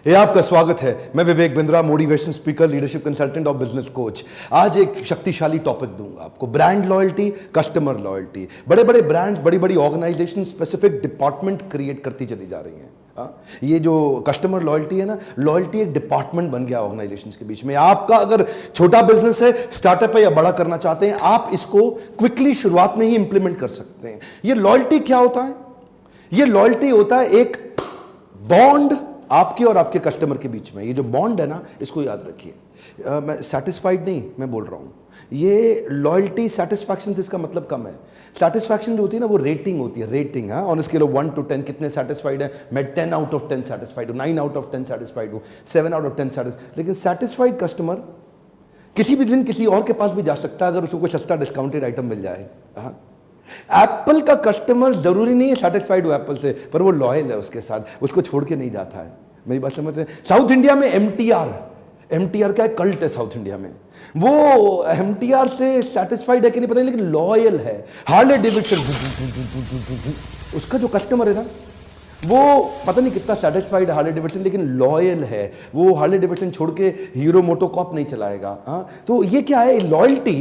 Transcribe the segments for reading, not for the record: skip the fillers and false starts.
ये आपका स्वागत है। मैं Vivek Bindra, motivation speaker, leadership consultant और बिजनेस कोच। आज एक शक्तिशाली टॉपिक दूंगा आपको, ब्रांड लॉयल्टी, कस्टमर लॉयल्टी। बड़े बड़े ब्रांड्स, बड़ी बड़ी ऑर्गेनाइजेशन स्पेसिफिक डिपार्टमेंट क्रिएट करती चली जा रही हैं। ये जो कस्टमर लॉयल्टी है ना, लॉयल्टी एक डिपार्टमेंट बन गया ऑर्गेनाइजेशंस के बीच में। आपका अगर छोटा बिजनेस है, स्टार्टअप है या बड़ा करना चाहते हैं, आप इसको क्विकली शुरुआत में ही इंप्लीमेंट कर सकते हैं। ये लॉयल्टी क्या होता है? ये लॉयल्टी होता है एक बॉन्ड आपके और आपके कस्टमर के बीच में। ये जो बॉन्ड है ना, इसको याद रखिए। मैं सेटिस्फाइड नहीं मैं बोल रहा हूं, ये लॉयल्टी सेटिस्फैक्शन से इसका मतलब कम है। सेटिस्फैक्शन जो होती है ना, वो रेटिंग होती है, rating. On scale of 1 to 10 कितने सेटिस्फाइड है? मैं 10 out of 10 सेटिस्फाइड हूं, 9 out of 10 सेटिस्फाइड हूं, 7 out of 10 सेटिस्फाइड। लेकिन सेटिस्फाइड कस्टमर किसी भी दिन किसी और के पास भी जा सकता है अगर उसको कोई सस्ता डिस्काउंटेड आइटम मिल जाए। एप्पल का कस्टमर जरूरी नहीं है सेटिस्फाइड हो एप्पल से, पर वो लॉयल है उसके साथ, उसको छोड़ के नहीं जाता है। मेरी बात समझ रहे हैं? साउथ इंडिया में एमटीआर का एक कल्ट है साउथ इंडिया में। वो एमटीआर से सेटिस्फाइड है कि नहीं पता नहीं, लेकिन लॉयल है। हार्ले डेविडसन, उसका जो कस्टमर है ना, वो पता नहीं कितना सेटिस्फाइड हार्ले डेविडसन, लेकिन लॉयल है। वो हार्ले डेविडसन छोड़ के हीरो मोटोकॉर्प नहीं चलाएगा। तो ये क्या है? Loyalty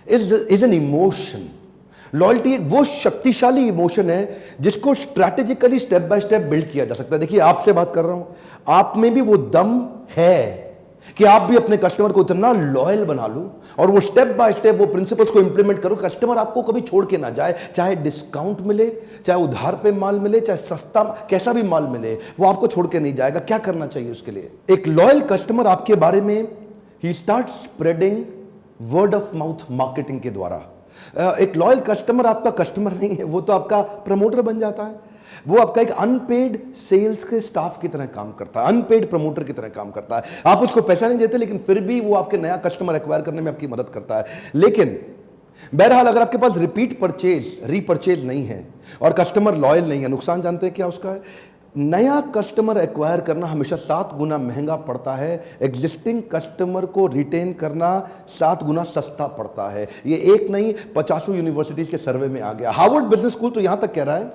is an emotion. Loyalty एक वो शक्तिशाली इमोशन है जिसको strategically step by step build किया जा सकता है। देखिए, आपसे बात कर रहा हूं, आप में भी वो दम है कि आप भी अपने कस्टमर को इतना लॉयल बना लो और वो स्टेप बाय स्टेप वो प्रिंसिपल्स को इंप्लीमेंट करो, कस्टमर आपको कभी छोड़ के ना जाए। चाहे डिस्काउंट मिले, चाहे उधार पे माल मिले, चाहे सस्ता कैसा भी माल मिले, वो आपको छोड़ के नहीं जाएगा। क्या करना चाहिए उसके लिए? एक लॉयल कस्टमर आपके बारे में ही start spreading word of mouth marketing के द्वारा। एक लॉयल कस्टमर आपका कस्टमर नहीं है, वो तो आपका प्रमोटर बन जाता है। वो आपका एक अनपेड सेल्स के स्टाफ की तरह काम करता है, अनपेड प्रमोटर की तरह काम करता है। आप उसको पैसा नहीं देते, लेकिन फिर भी वो आपके नया कस्टमर एक्वायर करने में आपकी मदद करता है। लेकिन बहरहाल, अगर आपके पास रिपीट परचेज, रीपरचेज नहीं है और कस्टमर लॉयल नहीं है, नुकसान जानते हैं क्या उसका है? नया कस्टमर एक्वायर करना हमेशा 7 गुना महंगा पड़ता है, एग्जिस्टिंग कस्टमर को रिटेन करना 7 गुना सस्ता पड़ता है। ये एक नहीं, 50 यूनिवर्सिटीज के सर्वे में आ गया। हार्वर्ड बिजनेस स्कूल तो यहां तक कह रहा है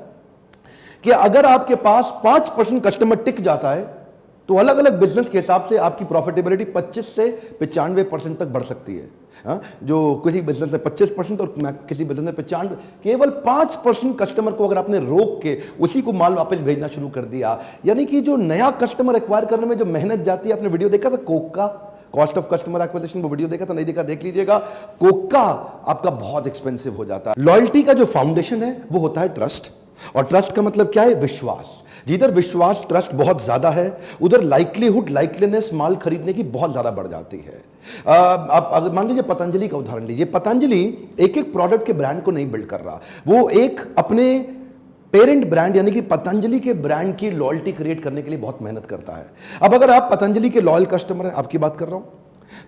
कि अगर आपके पास 5% कस्टमर टिक जाता है तो अलग अलग बिजनेस के हिसाब से आपकी प्रॉफिटेबिलिटी 25 से 95% तक बढ़ सकती है। जो किसी बिजनेस में 25% और किसी बिजनेस में 95, केवल 5% कस्टमर को अगर आपने रोक के उसी को माल वापस भेजना शुरू कर दिया, यानी कि जो नया कस्टमर एक्वायर करने में जो मेहनत जाती है। आपने वीडियो देखा था कोक का, कॉस्ट ऑफ कस्टमर एक्विजिशन, वो वीडियो देखा था? नहीं देखा, देख लीजिएगा। कोक का आपका बहुत एक्सपेंसिव हो जाता है। लॉयल्टी का जो फाउंडेशन है वो होता है ट्रस्ट, और ट्रस्ट का मतलब क्या है? विश्वास। जिधर विश्वास, ट्रस्ट बहुत ज्यादा है, उधर लाइकलीनेस माल खरीदने की बहुत ज्यादा बढ़ जाती है। आप अगर मान लीजिए पतंजलि का उदाहरण लीजिए। पतंजलि एक एक प्रोडक्ट के ब्रांड को नहीं बिल्ड कर रहा, वो एक अपने पेरेंट ब्रांड यानी कि पतंजलि के ब्रांड की लॉयल्टी क्रिएट करने के लिए बहुत मेहनत करता है। अब अगर आप पतंजलि के लॉयल कस्टमर हैं, आपकी बात कर रहा हूं,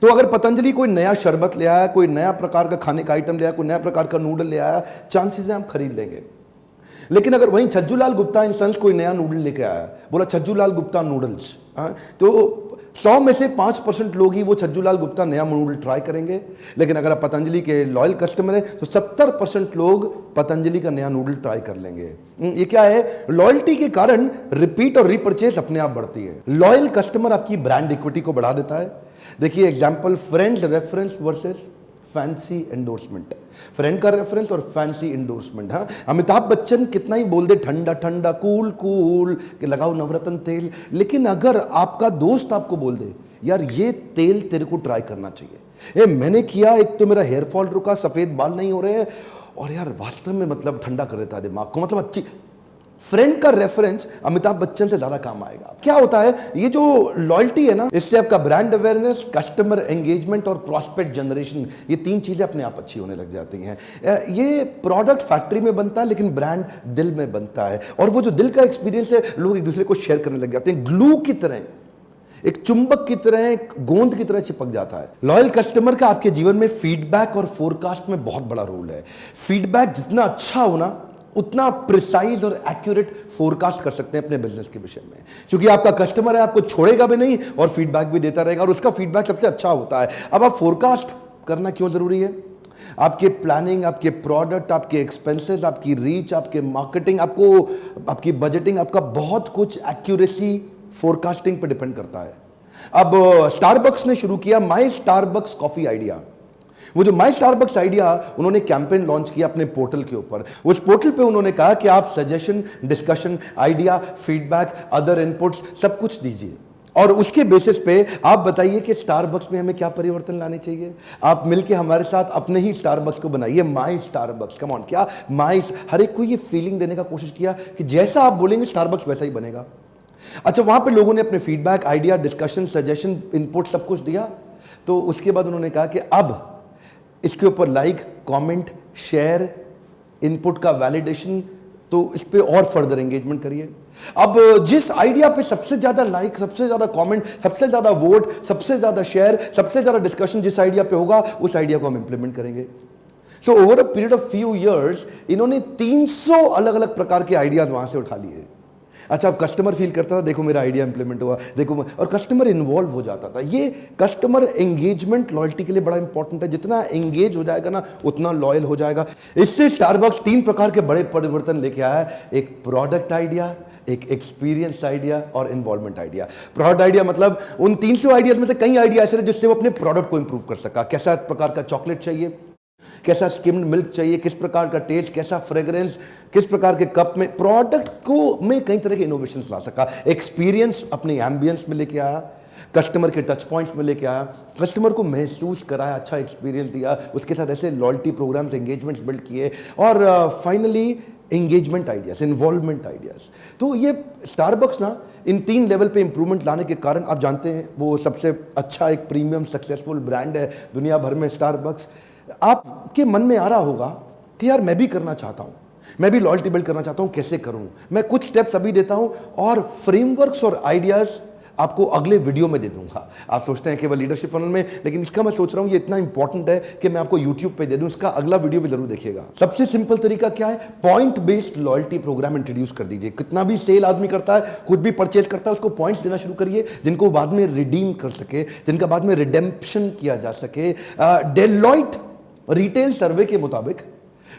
तो अगर पतंजलि कोई नया शरबत ले आया, कोई नया प्रकार का खाने का आइटम ले आया, कोई नया प्रकार का नूडल ले आया, चांसेस है हम खरीद लेंगे। लेकिन अगर वहीं छज्जूलाल गुप्ता इन सन्स कोई नया नूडल लेके आया, बोला छज्जूलाल गुप्ता नूडल्स, तो 100 में से 5% लोग ही वो छज्जूलाल गुप्ता नया नूडल ट्राई करेंगे। लेकिन अगर आप पतंजलि के लॉयल कस्टमर हैं तो 70% लोग पतंजलि का नया नूडल ट्राई कर लेंगे। ये क्या है? लॉयल्टी के कारण रिपीट और रीपरचेज अपने आप बढ़ती है। लॉयल कस्टमर आपकी ब्रांड इक्विटी को बढ़ा देता है। देखिए example, friend reference versus fancy endorsement. Friend का रेफरेंस और फैंसी एंडोर्समेंट। अमिताभ बच्चन कितना ही बोल दे ठंडा ठंडा कूल कूल कि लगाओ नवरत्न तेल, लेकिन अगर आपका दोस्त आपको बोल दे यार ये तेल तेरे को ट्राई करना चाहिए, मैंने किया, एक तो मेरा हेयर फॉल रुका, सफेद बाल नहीं हो रहे हैं, और यार वास्तव में मतलब ठंडा कर देता है दिमाग को, मतलब अच्छी। फ्रेंड का रेफरेंस अमिताभ बच्चन से ज्यादा काम आएगा। क्या होता है? ये जो लॉयल्टी है ना, इससे आपका ब्रांड अवेयरनेस, कस्टमर एंगेजमेंट और प्रॉस्पेक्ट जनरेशन, ये 3 चीजें अपने आप अच्छी होने लग जाती हैं। ये प्रोडक्ट फैक्ट्री में बनता है, लेकिन ब्रांड दिल में बनता है, और वो जो दिल का एक्सपीरियंस है लोग एक दूसरे को शेयर करने लग जाते हैं। ग्लू की तरह, एक चुंबक की तरह, एक गोंद की तरह चिपक जाता है। लॉयल कस्टमर का आपके जीवन में फीडबैक और फोरकास्ट में बहुत बड़ा रोल है। फीडबैक जितना अच्छा हो ना, उतना प्रिसाइज और एक्यूरेट फोरकास्ट कर सकते हैं अपने बिजनेस के विषय में, क्योंकि आपका कस्टमर है, आपको छोड़ेगा भी नहीं और फीडबैक भी देता रहेगा, और उसका फीडबैक सबसे अच्छा होता है। अब आप फोरकास्ट करना क्यों जरूरी है? आपके प्लानिंग, आपके प्रोडक्ट, आपके एक्सपेंसेस, आपकी रीच, आपके मार्केटिंग, आपकी बजटिंग, आपका बहुत कुछ एक्यूरेसी फोरकास्टिंग पे डिपेंड करता है। अब स्टारबक्स ने शुरू किया माई स्टारबक्स कॉफी आइडिया। वो जो माई स्टारबक्स आइडिया, उन्होंने कैंपेन लॉन्च किया अपने पोर्टल के ऊपर। उस पोर्टल पे उन्होंने कहा कि आप suggestion, discussion, idea, feedback, other inputs सब कुछ दीजिए और उसके बेसिस पे आप बताइए कि स्टारबक्स में हमें क्या परिवर्तन लाने चाहिए। आप मिलके हमारे साथ अपने ही स्टारबक्स को बनाइए माई स्टारबक्स। कम ऑन, क्या माई, हर एक को ये फीलिंग देने का कोशिश किया कि जैसा आप बोलेंगे स्टारबक्स वैसा ही बनेगा। अच्छा, वहां पे लोगों ने अपने feedback, idea, discussion, suggestion, input सब कुछ दिया। तो उसके बाद उन्होंने कहा कि अब इसके ऊपर लाइक, कमेंट, शेयर, इनपुट का वैलिडेशन, तो इस पे और फर्दर एंगेजमेंट करिए। अब जिस आइडिया पे सबसे ज्यादा लाइक, सबसे ज्यादा कमेंट, सबसे ज्यादा वोट, सबसे ज्यादा शेयर, सबसे ज्यादा डिस्कशन जिस आइडिया पे होगा, उस आइडिया को हम इंप्लीमेंट करेंगे। So over a period of few years इन्होंने 300 अलग अलग प्रकार के आइडियाज वहां से उठा लिए। अच्छा, अब कस्टमर फील करता था, देखो मेरा आइडिया इंप्लीमेंट हुआ, देखो, और कस्टमर इन्वॉल्व हो जाता था। ये कस्टमर एंगेजमेंट लॉयल्टी के लिए बड़ा इंपॉर्टेंट है। जितना एंगेज हो जाएगा ना, उतना लॉयल हो जाएगा। इससे स्टारबक्स 3 प्रकार के बड़े परिवर्तन लेके आया है। एक प्रोडक्ट आइडिया, एक एक्सपीरियंस आइडिया और इन्वॉल्वमेंट आइडिया। प्रोडक्ट आइडिया मतलब उन 300 आइडियाज में से कई आइडिया ऐसे थे जिससे वो अपने प्रोडक्ट को इंप्रूव कर सका। कैसा प्रकार का चॉकलेट चाहिए, कैसा स्किम्ड मिल्क चाहिए, किस प्रकार का टेस्ट, कैसा फ्रेग्रेंस, किस प्रकार के कप में, प्रोडक्ट को में कई तरह के इनोवेशंस ला सका। एक्सपीरियंस अपने एम्बियंस में लेके आया, कस्टमर के टच पॉइंट्स में लेके आया, कस्टमर को महसूस कराया, अच्छा एक्सपीरियंस दिया, उसके साथ ऐसे लॉयल्टी प्रोग्राम्स, एंगेजमेंट्स बिल्ड किए और finally engagement ideas, involvement ideas. तो ये स्टारबक्स ना इन 3 लेवल पे इंप्रूवमेंट लाने के कारण आप जानते हैं वो सबसे अच्छा एक प्रीमियम सक्सेसफुल ब्रांड है दुनिया भर में स्टारबक्स। आपके मन में आ रहा होगा कि यार मैं भी करना चाहता हूं, मैं भी लॉयल्टी बिल्ड करना चाहता हूं, कैसे करूं? मैं कुछ स्टेप्स अभी देता हूं और फ्रेमवर्क्स और आइडियाज आपको अगले वीडियो में दे दूंगा। आप सोचते हैं केवल लीडरशिप फनल में, लेकिन इसका मैं सोच रहा हूं ये इतना इंपॉर्टेंट है कि मैं आपको यूट्यूब पे दे दूं। इसका अगला वीडियो भी जरूर देखिएगा। सबसे सिंपल तरीका क्या है? Point based loyalty program introduce कर दीजिए। कितना भी सेल आदमी करता है, कुछ भी परचेज करता है, उसको पॉइंट्स देना शुरू करिए जिनको बाद में रिडीम कर सके, जिनका बाद में रिडेम्पशन किया जा सके। डेलॉयट रिटेल सर्वे के मुताबिक,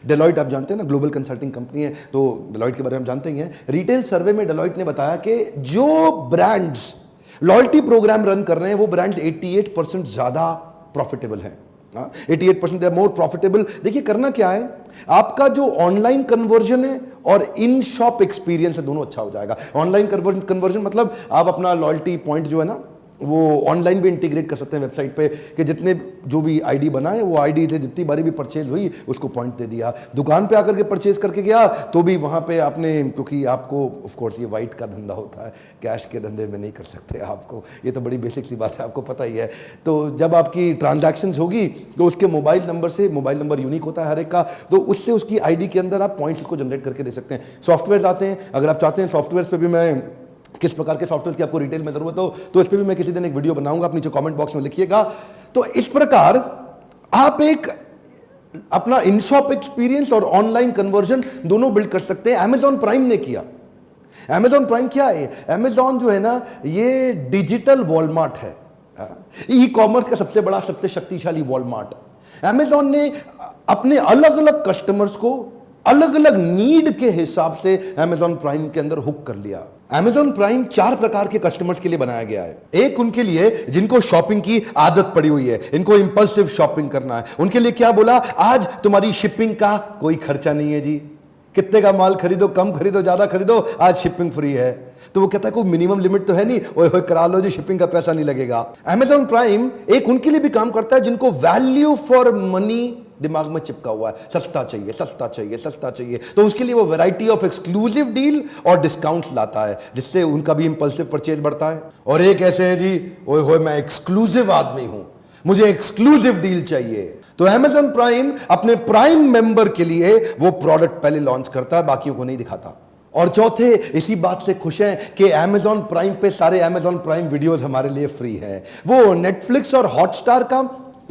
डेलॉयट आप जानते हैं ना, ग्लोबल कंसल्टिंग कंपनी है, तो डेलॉयट के बारे में हम जानते ही हैं। रिटेल सर्वे में डेलॉयट ने बताया कि जो ब्रांड्स लॉयल्टी प्रोग्राम रन कर रहे हैं वो ब्रांड्स 88% ज्यादा प्रॉफिटेबल हैं। 88% दे आर मोर प्रॉफिटेबल। देखिए करना क्या है, आपका जो ऑनलाइन कन्वर्जन है और इन शॉप एक्सपीरियंस है, दोनों अच्छा हो जाएगा। ऑनलाइन कन्वर्जन मतलब आप अपना लॉयल्टी पॉइंट जो है ना, वो ऑनलाइन भी इंटीग्रेट कर सकते हैं वेबसाइट पे कि जितने जो भी आईडी बनाए वो आईडी से जितनी बारी भी परचेज हुई उसको पॉइंट दे दिया। दुकान पे आकर के परचेज करके गया तो भी वहाँ पे आपने, क्योंकि आपको ऑफ कोर्स ये वाइट का धंधा होता है, कैश के धंधे में नहीं कर सकते आपको, ये तो बड़ी बेसिक सी बात है, आपको पता ही है। तो जब आपकी ट्रांजैक्शंस होगी तो उसके मोबाइल नंबर से, मोबाइल नंबर यूनिक होता है हर एक का, तो उससे उसकी आईडी के अंदर आप पॉइंट्स को जनरेट करके दे सकते हैं। सॉफ्टवेयर आते हैं, अगर आप चाहते हैं सॉफ्टवेयर पे भी मैं किस प्रकार के सॉफ्टवेयर की आपको रिटेल में जरूरत हो तो इस पे भी मैं किसी दिन एक वीडियो बनाऊंगा, आप नीचे कमेंट बॉक्स में लिखिएगा। तो इस प्रकार आप एक अपना इन शॉप एक्सपीरियंस और ऑनलाइन कन्वर्जन दोनों बिल्ड कर सकते हैं। अमेजॉन प्राइम ने किया। अमेजॉन प्राइम क्या है? अमेजॉन जो है ना, ये डिजिटल वॉलमार्ट है, ई कॉमर्स का सबसे बड़ा, सबसे शक्तिशाली वॉलमार्ट। अमेजॉन ने अपने अलग अलग कस्टमर्स को अलग अलग नीड के हिसाब से अमेजॉन प्राइम के अंदर हुक कर लिया। अमेजॉन प्राइम 4 प्रकार के कस्टमर्स के लिए बनाया गया है। एक उनके लिए जिनको शॉपिंग की आदत पड़ी हुई है, इनको इंपल्सिव शॉपिंग करना है, उनके लिए क्या बोला, आज तुम्हारी शिपिंग का कोई खर्चा नहीं है जी, कितने का माल खरीदो, कम खरीदो, ज्यादा खरीदो, आज शिपिंग फ्री है। तो वो कहता है कोई मिनिमम लिमिट तो है नहीं, ओए होए करा लो जी, शिपिंग का पैसा नहीं लगेगा। अमेजॉन प्राइम एक उनके लिए भी काम करता है जिनको वैल्यू फॉर मनी दिमाग में चिपका हुआ है, सस्ता चाहिए, सस्ता चाहिए, सस्ता चाहिए, तो उसके लिए वो वैरायटी ऑफ एक्सक्लूसिव डील और डिस्काउंट लाता है जिससे उनका भी इंपल्सिव परचेज बढ़ता है। और एक ऐसे हैं जी, ओए होए मैं एक्सक्लूसिव आदमी हूं, मुझे एक्सक्लूसिव डील चाहिए। तो अमेजॉन प्राइम अपने प्राइम मेंबर के लिए वो प्रोडक्ट पहले लॉन्च करता है, बाकियों को नहीं दिखाता। और चौथे इसी बात से खुश हैं कि अमेजॉन प्राइम पे सारे अमेजॉन प्राइम वीडियोस हमारे लिए फ्री हैं। वो नेटफ्लिक्स और हॉटस्टार का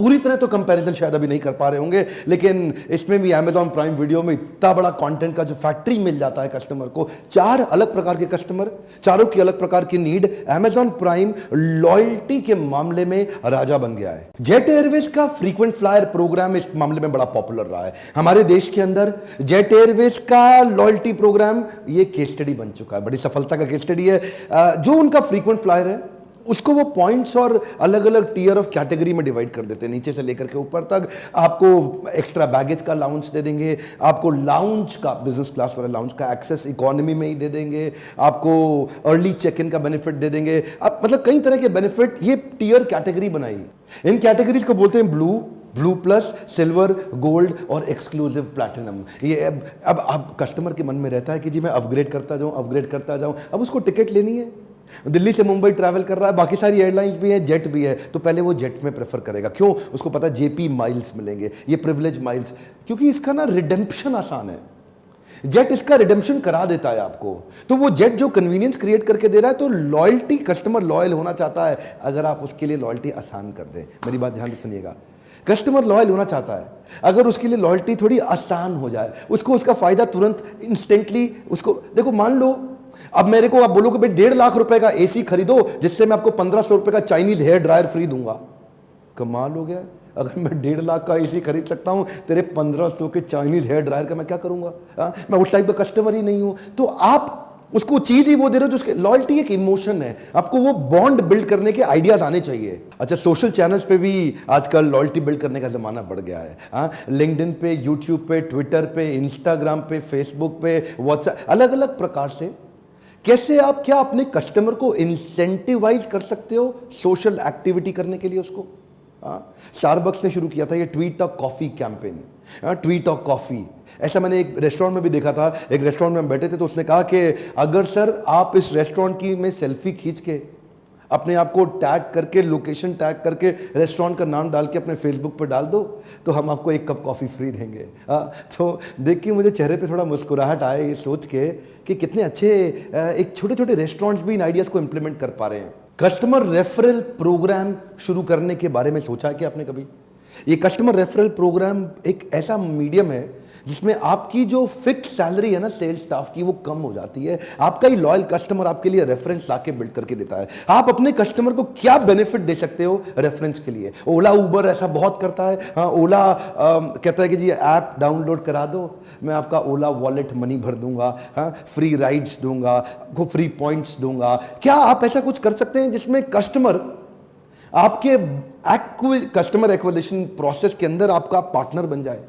पूरी तरह तो कंपैरिजन शायद अभी नहीं कर पा रहे होंगे, लेकिन इसमें भी Amazon प्राइम वीडियो में इतना बड़ा कंटेंट का जो फैक्ट्री मिल जाता है कस्टमर को, 4 अलग प्रकार के कस्टमर, चारों की अलग प्रकार की नीड। Amazon प्राइम लॉयल्टी के मामले में राजा बन गया है। जेट एयरवेज का फ्रीक्वेंट फ्लायर प्रोग्राम इस मामले में बड़ा पॉपुलर रहा है हमारे देश के अंदर। जेट एयरवेज का लॉयल्टी प्रोग्राम ये केस स्टडी बन चुका है, बड़ी सफलता का केस स्टडी है। जो उनका फ्रीक्वेंट फ्लायर है उसको वो पॉइंट्स और अलग अलग टीयर ऑफ कैटेगरी में डिवाइड कर देते हैं, नीचे से लेकर के ऊपर तक। आपको एक्स्ट्रा बैगेज का लाउंज दे देंगे, आपको लाउंज का, बिजनेस क्लास वाला लाउंज का एक्सेस इकोनॉमी में ही दे देंगे, आपको अर्ली चेक इन का बेनिफिट दे देंगे। आप मतलब कई तरह के बेनिफिट, ये टीयर कैटेगरी बनाई। इन कैटेगरीज को बोलते हैं ब्लू प्लस, सिल्वर, गोल्ड और एक्सक्लूसिव प्लैटिनम। ये अब कस्टमर के मन में रहता है कि जी मैं अपग्रेड करता जाऊं। अब उसको टिकट लेनी है, दिल्ली से मुंबई ट्रैवल कर रहा है, बाकी सारी एयरलाइंस भी हैं, जेट भी है, तो पहले वो जेट में प्रेफर करेगा। क्यों? उसको पता है जेपी माइल्स मिलेंगे, ये प्रिविलेज माइल्स, क्योंकि इसका ना रिडेम्पशन आसान है। जेट इसका रिडेम्पशन करा देता है आपको, तो वो जेट जो कन्वीनियंस क्रिएट करके दे रहा है, तो लॉयल्टी, कस्टमर लॉयल होना चाहता है अगर आप उसके लिए लॉयल्टी आसान कर दें। मेरी बात ध्यान से सुनिएगा, कस्टमर लॉयल होना चाहता है अगर उसके लिए लॉयल्टी थोड़ी आसान हो जाए, उसको उसका फायदा तुरंत इंस्टेंटली उसको। देखो मान लो अब मेरे को आप बोलोगे भाई 1.5 लाख रुपए का एसी खरीदो जिससे मैं आपको 1500 रुपए का चाइनीज हेयर ड्रायर फ्री दूंगा। कमाल हो गया, अगर मैं 1.5 लाख का एसी खरीद सकता हूं, तेरे 1500 के चाइनीज हेयर ड्रायर का मैं क्या करूंगा? मैं उस टाइप का कस्टमर ही नहीं हूं। तो आप उसको चीज ही वो दे रहे हो जो उसके, लॉयल्टी एक इमोशन है, आपको वो बॉन्ड बिल्ड करने के आइडियाज आने चाहिए। अच्छा, सोशल चैनल्स पे भी आजकल लॉयल्टी बिल्ड करने का जमाना बढ़ गया है। लिंक्डइन पे, यूट्यूब पे, ट्विटर पे, इंस्टाग्राम पे, फेसबुक पे, व्हाट्सएप, अलग अलग प्रकार से कैसे आप क्या अपने कस्टमर को इंसेंटिवाइज कर सकते हो सोशल एक्टिविटी करने के लिए उसको। स्टारबक्स ने शुरू किया था ये tweet a coffee campaign, tweet a coffee. ऐसा मैंने एक रेस्टोरेंट में भी देखा था, एक रेस्टोरेंट में हम बैठे थे तो उसने कहा कि अगर सर आप इस रेस्टोरेंट की में सेल्फी खींच के अपने आप को टैग करके, लोकेशन टैग करके, रेस्टोरेंट का नाम डाल के अपने फेसबुक पर डाल दो तो हम आपको 1 कप कॉफ़ी फ्री देंगे। तो देख के मुझे चेहरे पे थोड़ा मुस्कुराहट आए ये सोच के कि कितने अच्छे एक छोटे छोटे रेस्टोरेंट्स भी इन आइडियाज़ को इम्प्लीमेंट कर पा रहे हैं। कस्टमर रेफरल प्रोग्राम शुरू करने के बारे में सोचा है कि आपने कभी? ये कस्टमर रेफरल प्रोग्राम एक ऐसा मीडियम है जिसमें आपकी जो फिक्स सैलरी है ना सेल्स स्टाफ की, वो कम हो जाती है। आपका ही लॉयल कस्टमर आपके लिए रेफरेंस लाके बिल्ड करके देता है। आप अपने कस्टमर को क्या बेनिफिट दे सकते हो रेफरेंस के लिए? ओला उबर ऐसा बहुत करता है। हाँ, ओला कहता है कि जी ऐप डाउनलोड करा दो, मैं आपका ओला वॉलेट मनी भर दूंगा, हाँ, फ्री राइड्स दूंगा, आपको फ्री पॉइंट्स दूंगा। क्या आप ऐसा कुछ कर सकते हैं जिसमें कस्टमर आपके कस्टमर एक्विजिशन प्रोसेस के अंदर आपका पार्टनर बन जाए?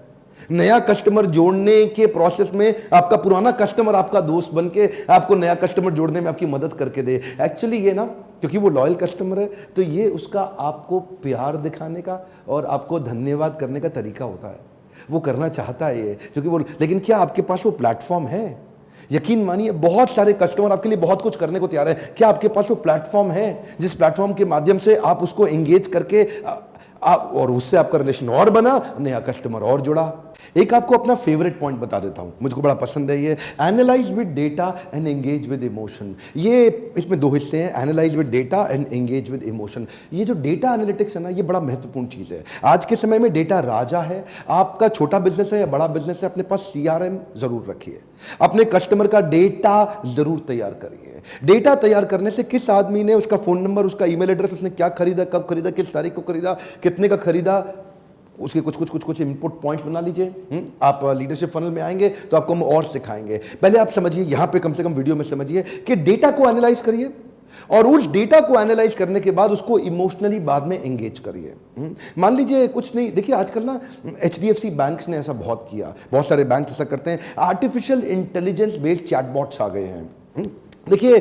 नया कस्टमर जोड़ने के प्रोसेस में आपका पुराना कस्टमर आपका दोस्त बन के आपको नया कस्टमर जोड़ने में आपकी मदद करके दे। एक्चुअली ये ना, क्योंकि वो लॉयल कस्टमर है, तो ये उसका आपको प्यार दिखाने का और आपको धन्यवाद करने का तरीका होता है। वो करना चाहता है ये, क्योंकि वो, लेकिन क्या आपके पास वो प्लेटफॉर्म है? यकीन मानिए बहुत सारे कस्टमर आपके लिए बहुत कुछ करने को तैयार है। क्या आपके पास वो प्लेटफॉर्म है जिस प्लेटफॉर्म के माध्यम से आप उसको एंगेज करके और उससे आपका रिलेशन और बना, नया कस्टमर और जुड़ा? एक आपको अपना फेवरेट पॉइंट बता देता हूं, मुझको बड़ा पसंद है ये, analyse with data and engage with emotion. ये इसमें 2 हिस्से हैं, analyse with data and engage with emotion. ये जो डेटा एनालिटिक्स है ना, ये बड़ा महत्वपूर्ण चीज है। आज के समय में डेटा राजा है। आपका छोटा बिजनेस है या बड़ा बिजनेस है, अपने पास CRM जरूर रखिए, अपने कस्टमर का डेटा जरूर तैयार करिए। डेटा तैयार करने से किस आदमी ने, उसका फोन नंबर, उसका ईमेल एड्रेस, उसने क्या खरीदा, कब खरीदा, किस तारीख को खरीदा, कितने का खरीदा, उसके कुछ इनपुट पॉइंट्स बना लीजिए। आप लीडरशिप फनल में आएंगे तो आपको हम और सिखाएंगे। पहले आप समझिए, यहां पे कम से कम वीडियो में समझिए कि डेटा को एनालाइज करिए और उस डेटा को एनालाइज करने के बाद उसको इमोशनली बाद में एंगेज करिए। मान लीजिए कुछ नहीं, देखिए आजकल ना HDFC बैंक्स ने ऐसा बहुत किया, बहुत सारे बैंक ऐसा करते हैं। आर्टिफिशियल इंटेलिजेंस बेस्ड चैटबॉट्स आ गए हैं। देखिए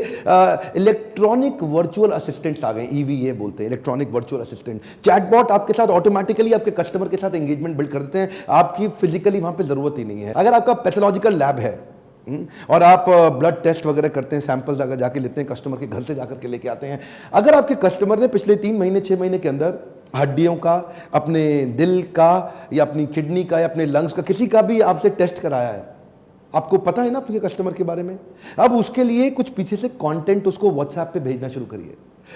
इलेक्ट्रॉनिक वर्चुअल असिस्टेंट्स आ गए, EVA बोलते हैं, इलेक्ट्रॉनिक वर्चुअल असिस्टेंट। चैटबॉट आपके साथ ऑटोमेटिकली आपके कस्टमर के साथ एंगेजमेंट बिल्ड कर देते हैं, आपकी फिजिकली वहां पे जरूरत ही नहीं है। अगर आपका पैथोलॉजिकल लैब है और आप ब्लड टेस्ट वगैरह करते हैं, सैंपल्स अगर जाके लेते हैं, कस्टमर के घर से जाकर के लेके आते हैं, अगर आपके कस्टमर ने पिछले 3 महीने 6 महीने के अंदर हड्डियों का, अपने दिल का या अपनी किडनी का या अपने लंग्स का किसी का भी आपसे टेस्ट कराया है, आपको पता है ना आपके कस्टमर के बारे में, अब उसके लिए कुछ पीछे से कंटेंट उसको व्हाट्सएप पे भेजना शुरू करिए।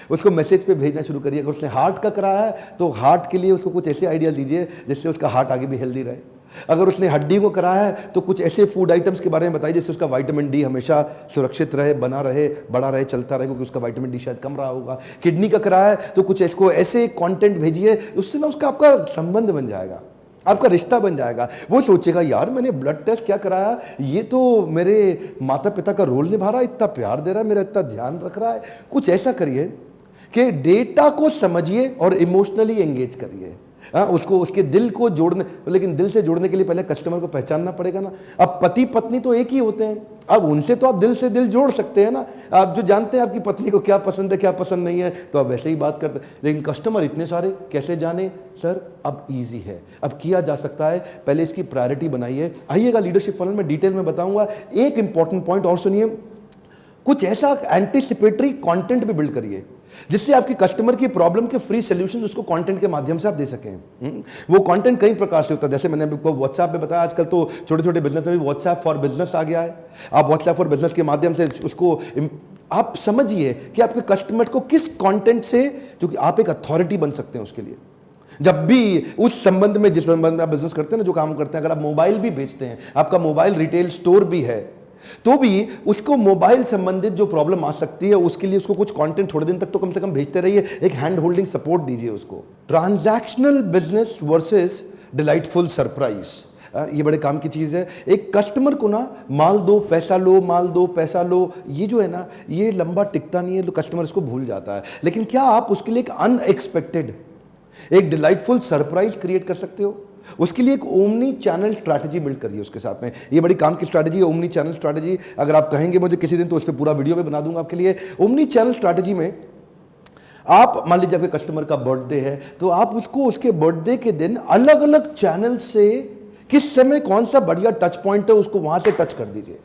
उसको मैसेज पे भेजना शुरू करिए। अगर उसने हार्ट का कराया है तो हार्ट के लिए उसको कुछ ऐसे आइडिया दीजिए जिससे उसका हार्ट आगे भी हेल्दी रहे। अगर उसने हड्डी को कराया है तो कुछ ऐसे फूड आइटम्स के बारे में बताइए जिससे उसका विटामिन डी हमेशा सुरक्षित रहे, बना रहे, बड़ा रहे, चलता रहे, क्योंकि उसका विटामिन डी शायद कम रहा होगा। किडनी का कराया है तो कुछ इसको ऐसे कंटेंट भेजिए, उससे ना उसका आपका संबंध बन जाएगा, आपका रिश्ता बन जाएगा। वो सोचेगा यार मैंने ब्लड टेस्ट क्या कराया, ये तो मेरे माता पिता का रोल निभा रहा है, इतना प्यार दे रहा है, मेरा इतना ध्यान रख रहा है। कुछ ऐसा करिए कि डेटा को समझिए और इमोशनली एंगेज करिए। उसको उसके दिल को जोड़ने, लेकिन दिल से जोड़ने के लिए पहले कस्टमर को पहचानना पड़ेगा ना। अब पति पत्नी तो एक ही होते हैं, अब उनसे तो आप दिल से दिल जोड़ सकते हैं ना। आप जो जानते हैं आपकी पत्नी को क्या पसंद है क्या पसंद नहीं है, तो आप वैसे ही बात करते हैं। लेकिन कस्टमर इतने सारे कैसे जाने सर? अब इजी है, अब किया जा सकता है। पहले इसकी प्रायोरिटी बनाइए। आइएगा लीडरशिप फनल में डिटेल में बताऊंगा। एक इंपॉर्टेंट पॉइंट और सुनिए, कुछ ऐसा एंटीसिपेटरी कंटेंट भी बिल्ड करिए जिससे आपकी कस्टमर की प्रॉब्लम के फ्री सॉल्यूशन उसको कंटेंट के माध्यम से आप दे सकें। वो कंटेंट कई प्रकार से होता है, जैसे मैंने आपको व्हाट्सएप पे बताया, आजकल तो छोटे छोटे बिजनेस में भी व्हाट्सएप फॉर बिजनेस आ गया है। आप व्हाट्सएप फॉर बिजनेस के माध्यम से उसको आप समझिए कि आपके कस्टमर को किस कंटेंट से, क्योंकि आप एक अथॉरिटी बन सकते हैं उसके लिए। जब भी उस संबंध में, जिस संबंध में आप बिजनेस करते हैं ना, जो काम करते हैं, अगर आप मोबाइल भी बेचते हैं, आपका मोबाइल रिटेल स्टोर भी है, तो भी उसको मोबाइल संबंधित जो प्रॉब्लम आ सकती है उसके लिए उसको कुछ कंटेंट थोड़े दिन तक तो कम से कम भेजते रहिए, एक हैंड होल्डिंग सपोर्ट दीजिए उसको। Transactional business versus delightful surprise, ये बड़े काम की चीज है। एक कस्टमर को ना माल दो पैसा लो, माल दो पैसा लो, ये जो है ना, ये लंबा टिकता नहीं है, तो कस्टमर इसको भूल जाता है। लेकिन क्या आप उसके लिए एक अनएक्सपेक्टेड, एक डिलाइटफुल सरप्राइज क्रिएट कर सकते हो? उसके लिए एक ओमनी चैनल स्ट्रैटेजी बिल्ड करिए उसके साथ में। ये बड़ी काम की स्ट्रैटेजी है, ओमनी चैनल स्ट्रैटेजी। अगर आप कहेंगे मुझे किसी दिन तो उस पर पूरा वीडियो भी बना दूंगा आपके लिए। ओमनी चैनल स्ट्रैटेजी में आप मान लीजिए आपके कस्टमर का बर्थडे है, तो आप उसको उसके बर्थडे के दिन अलग अलग चैनल से किस समय कौन सा बढ़िया टच पॉइंट है उसको वहां से टच कर दीजिए।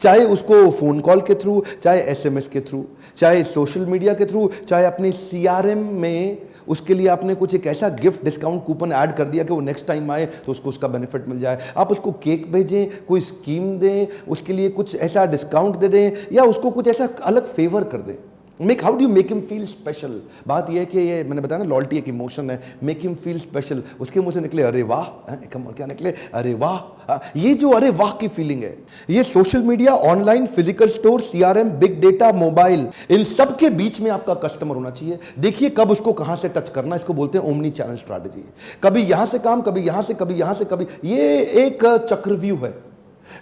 चाहे उसको फोन कॉल के थ्रू, चाहे एसएमएस के थ्रू, चाहे सोशल मीडिया के थ्रू, चाहे अपने सीआरएम में उसके लिए आपने कुछ एक ऐसा गिफ्ट डिस्काउंट कूपन ऐड कर दिया कि वो नेक्स्ट टाइम आए तो उसको उसका बेनिफिट मिल जाए। आप उसको केक भेजें, कोई स्कीम दें, उसके लिए कुछ ऐसा डिस्काउंट दे दें, या उसको कुछ ऐसा अलग फेवर कर दें। How do you make him feel special? बात यह है कि ये मैंने बताया ना, लॉयल्टी एक इमोशन है। मेक हिम फील स्पेशल, उसके मुंह से निकले अरे वाह, क्या निकले अरे वाह। ये जो अरे वाह की फीलिंग है, ये social media, online, physical store, CRM, big data, mobile, इन सब के बीच में आपका कस्टमर होना चाहिए। देखिए कब उसको कहां से टच करना, इसको बोलते हैं ओमनी चैनल स्ट्रैटेजी। कभी यहां से काम, कभी यहां से, कभी यहां से, कभी, ये एक चक्रव्यूह है।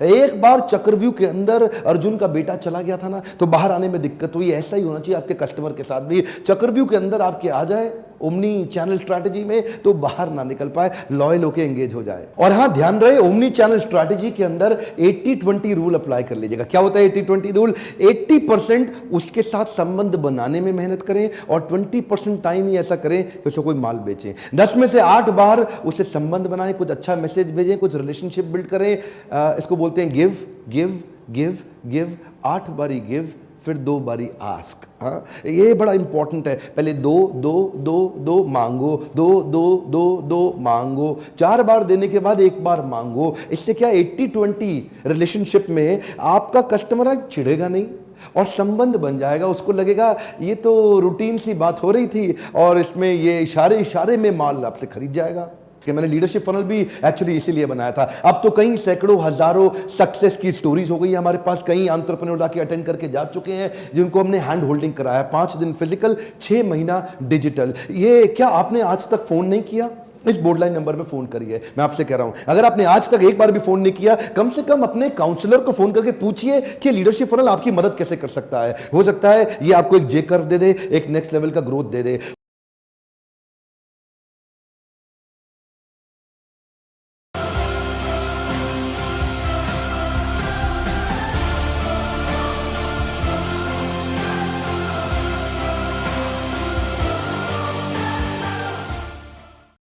एक बार चक्रव्यूह के अंदर अर्जुन का बेटा चला गया था ना, तो बाहर आने में दिक्कत हुई। ऐसा ही होना चाहिए आपके कस्टमर के साथ भी। चक्रव्यूह के अंदर आपके आ जाए ओमनी चैनल स्ट्रैटेजी में, तो बाहर ना निकल पाए, लॉयल होके एंगेज हो जाए। और हां, ध्यान रहे ओमनी चैनल स्ट्रैटेजी के अंदर 80-20 रूल अप्लाई कर लीजिएगा। क्या होता है 80-20 रूल? 80% उसके साथ संबंध बनाने में मेहनत करें और 20% टाइम ही ऐसा करें कि उसको कोई माल बेचें। 10 में से 8 बार उससे संबंध बनाएं, कुछ अच्छा मैसेज भेजें, कुछ रिलेशनशिप बिल्ड करें। इसको बोलते हैं गिव गिव गिव गिव। 8 बारी गिव, फिर 2 बारी आस्क। हाँ, ये बड़ा इंपॉर्टेंट है। पहले दो दो दो दो मांगो, दो दो दो दो मांगो, 4 बार देने के बाद 1 बार मांगो। इससे क्या 80-20 रिलेशनशिप में आपका कस्टमर चिढ़ेगा नहीं और संबंध बन जाएगा। उसको लगेगा ये तो रूटीन सी बात हो रही थी और इसमें ये इशारे इशारे में माल आपसे खरीद जाएगा। कि मैंने लीडरशिप फनल भी एक्चुअली इसीलिए बनाया था। अब तो कई सैकड़ों हजारों सक्सेस की स्टोरीज हो गई है हमारे पास। कई एंटरप्रेन्योर आके अटेंड करके जा चुके हैं जिनको हमने हैंड होल्डिंग कराया। 5 दिन फिजिकल, 6 महीना डिजिटल। ये क्या आपने आज तक फोन नहीं किया? इस बोर्डलाइन नंबर पे फोन करिए। मैं आपसे कह रहा हूं, अगर आपने आज तक एक बार भी फोन नहीं किया, कम से कम अपने काउंसलर को फोन करके पूछिए कि लीडरशिप फनल आपकी मदद कैसे कर सकता है। हो सकता है ये आपको एक जे कर्व दे दे, एक नेक्स्ट लेवल का ग्रोथ दे दे।